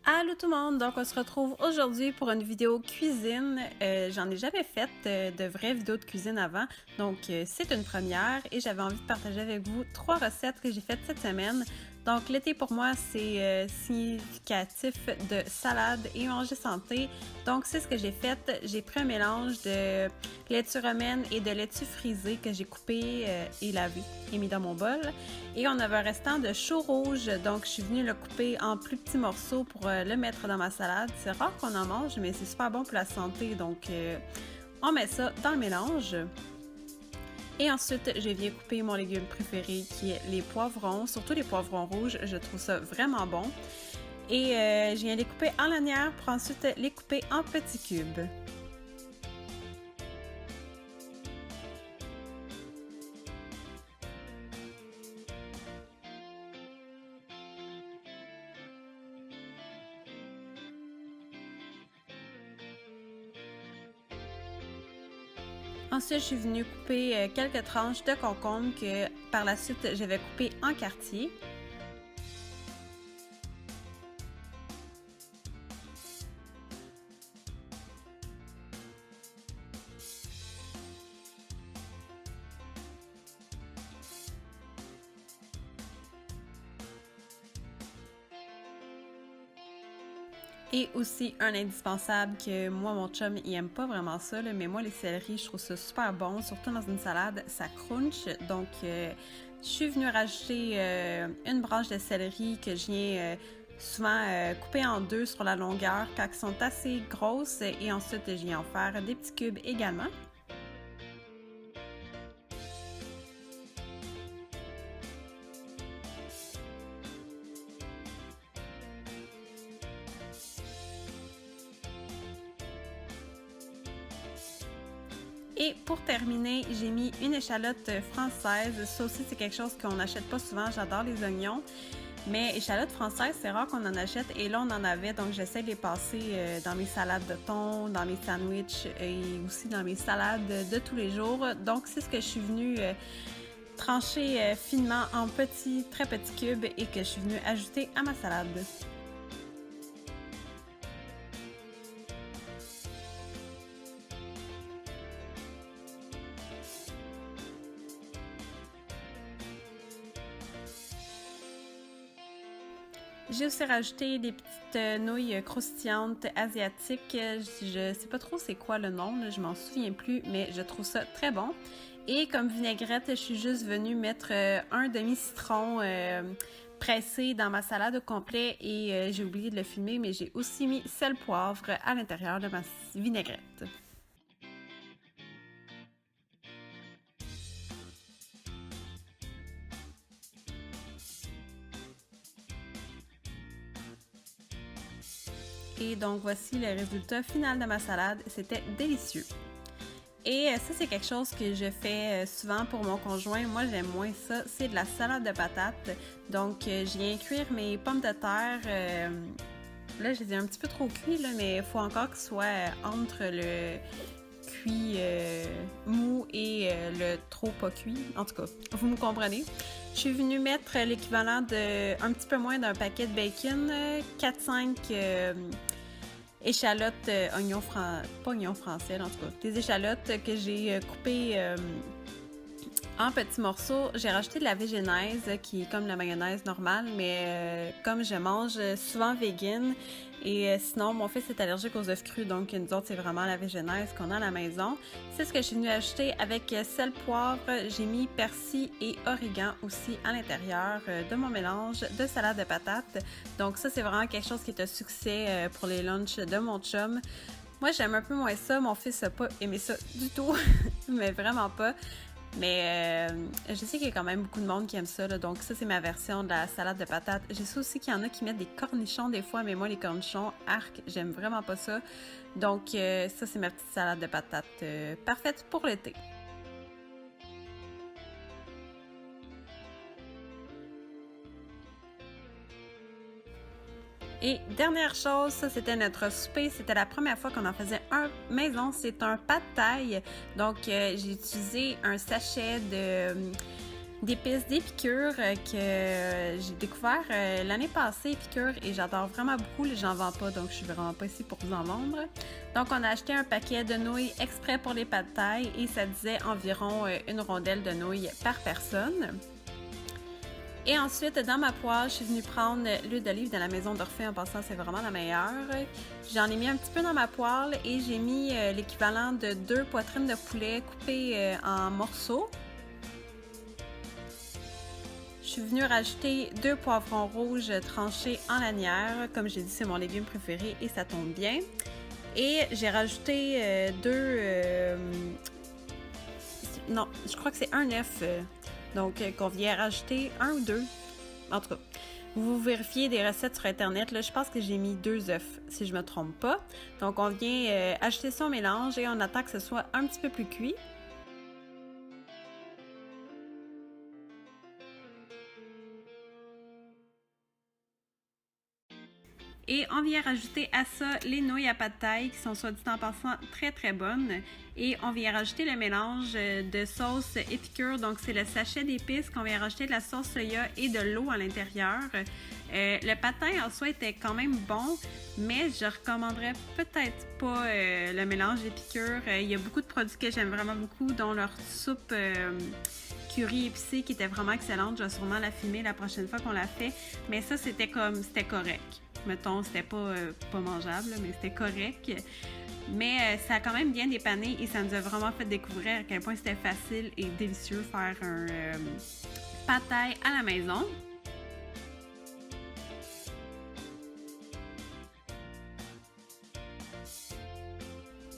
Allô tout le monde, donc on se retrouve aujourd'hui pour une vidéo cuisine. J'en ai jamais fait de vraies vidéos de cuisine avant, donc c'est une première et j'avais envie de partager avec vous 3 recettes que j'ai faites cette semaine. Donc l'été pour moi c'est significatif de salade et manger santé, donc c'est ce que j'ai fait. J'ai pris un mélange de laitue romaine et de laitue frisée que j'ai coupé et lavé et mis dans mon bol. Et on avait un restant de chou rouge, donc je suis venue le couper en plus petits morceaux pour le mettre dans ma salade. C'est rare qu'on en mange, mais c'est super bon pour la santé, donc on met ça dans le mélange. Et ensuite, je viens couper mon légume préféré qui est les poivrons, surtout les poivrons rouges, je trouve ça vraiment bon. Et je viens les couper en lanières pour ensuite les couper en petits cubes. Ensuite, je suis venue couper quelques tranches de concombre que par la suite, je vais couper en quartiers. Et aussi un indispensable que moi, mon chum, il aime pas vraiment ça, là, mais moi, les céleris, je trouve ça super bon, surtout dans une salade, ça crunch. Donc, je suis venue rajouter une branche de céleri que je viens souvent couper en deux sur la longueur quand elles sont assez grosses. Et ensuite, je viens en faire des petits cubes également. Et pour terminer, j'ai mis une échalote française. Ça aussi, c'est quelque chose qu'on n'achète pas souvent. J'adore les oignons. Mais échalote française, c'est rare qu'on en achète. Et là, on en avait. Donc, j'essaie de les passer dans mes salades de thon, dans mes sandwichs et aussi dans mes salades de tous les jours. Donc, c'est ce que je suis venue trancher finement en petits, très petits cubes et que je suis venue ajouter à ma salade. J'ai aussi rajouté des petites nouilles croustillantes asiatiques. Je sais pas trop c'est quoi le nom, là, je m'en souviens plus, mais je trouve ça très bon. Et comme vinaigrette, je suis juste venue mettre un demi-citron pressé dans ma salade au complet et j'ai oublié de le filmer, mais j'ai aussi mis sel poivre à l'intérieur de ma vinaigrette. Et donc voici le résultat final de ma salade. C'était délicieux. Et ça, c'est quelque chose que je fais souvent pour mon conjoint. Moi, j'aime moins ça. C'est de la salade de patates. Donc, je viens cuire mes pommes de terre. Là, je les ai un petit peu trop cuits, là, mais il faut encore qu'ils soient entre le cuit mou et le trop pas cuit. En tout cas, vous me comprenez. Je suis venue mettre l'équivalent de un petit peu moins d'un paquet de bacon, 4-5 échalotes, pas oignons français, en tout cas, des échalotes que j'ai coupées en petits morceaux. J'ai rajouté de la végénaise qui est comme la mayonnaise normale, mais comme je mange souvent vegan et sinon mon fils est allergique aux œufs crus, donc nous autres c'est vraiment la végénaise qu'on a à la maison. C'est ce que je suis venue ajouter avec sel, poivre. J'ai mis persil et origan aussi à l'intérieur de mon mélange de salade de patates. Donc ça c'est vraiment quelque chose qui est un succès pour les lunchs de mon chum. Moi j'aime un peu moins ça, mon fils n'a pas aimé ça du tout, mais vraiment pas. Mais je sais qu'il y a quand même beaucoup de monde qui aime ça, là, donc ça c'est ma version de la salade de patates. Je sais aussi qu'il y en a qui mettent des cornichons des fois, mais moi les cornichons, arc, j'aime vraiment pas ça. Donc ça c'est ma petite salade de patates parfaite pour l'été. Et dernière chose, ça c'était notre souper, c'était la première fois qu'on en faisait un maison, c'est un pad thai. Donc j'ai utilisé un sachet de d'épices d'Épicure que j'ai découvert l'année passée, Épicure, et j'adore vraiment beaucoup. J'en vends pas, donc je suis vraiment pas ici pour vous en vendre. Donc on a acheté un paquet de nouilles exprès pour les pad thai et ça disait environ une rondelle de nouilles par personne. Et ensuite, dans ma poêle, je suis venue prendre l'huile d'olive de la maison d'Orphée. En passant, c'est vraiment la meilleure. J'en ai mis un petit peu dans ma poêle et j'ai mis l'équivalent de 2 poitrines de poulet coupées en morceaux. Je suis venue rajouter 2 poivrons rouges tranchés en lanière. Comme j'ai dit, c'est mon légume préféré et ça tombe bien. Et j'ai rajouté non, je crois que c'est un œuf. Donc, qu'on vient rajouter 1 ou 2. En tout cas, vous vérifiez des recettes sur Internet. Là, je pense que j'ai mis 2 œufs, si je ne me trompe pas. Donc, on vient ajouter ça au mélange et on attend que ce soit un petit peu plus cuit. Et on vient rajouter à ça les nouilles à pad thai qui sont soit dit en passant très très bonnes. Et on vient rajouter le mélange de sauce Épicure. Donc c'est le sachet d'épices qu'on vient rajouter de la sauce soya et de l'eau à l'intérieur. Le pad thai en soi était quand même bon, mais je recommanderais peut-être pas le mélange Épicure. Il y a beaucoup de produits que j'aime vraiment beaucoup, dont leur soupe curry épicée qui était vraiment excellente. Je vais sûrement la filmer la prochaine fois qu'on la fait. Mais ça, c'était correct. Mettons, c'était pas mangeable, mais c'était correct. Mais ça a quand même bien dépanné et ça nous a vraiment fait découvrir à quel point c'était facile et délicieux faire un pad thai à la maison.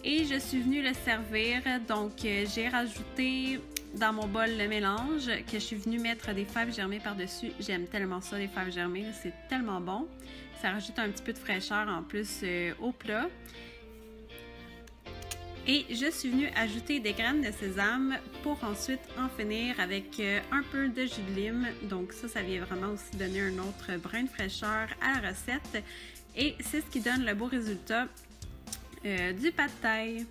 Et je suis venue le servir, donc j'ai rajouté dans mon bol le mélange que je suis venue mettre des fèves germées par-dessus. J'aime tellement ça, les fèves germées, c'est tellement bon. Ça rajoute un petit peu de fraîcheur en plus au plat. Et je suis venue ajouter des graines de sésame pour ensuite en finir avec un peu de jus de lime. Donc ça vient vraiment aussi donner un autre brin de fraîcheur à la recette. Et c'est ce qui donne le beau résultat du pad thai.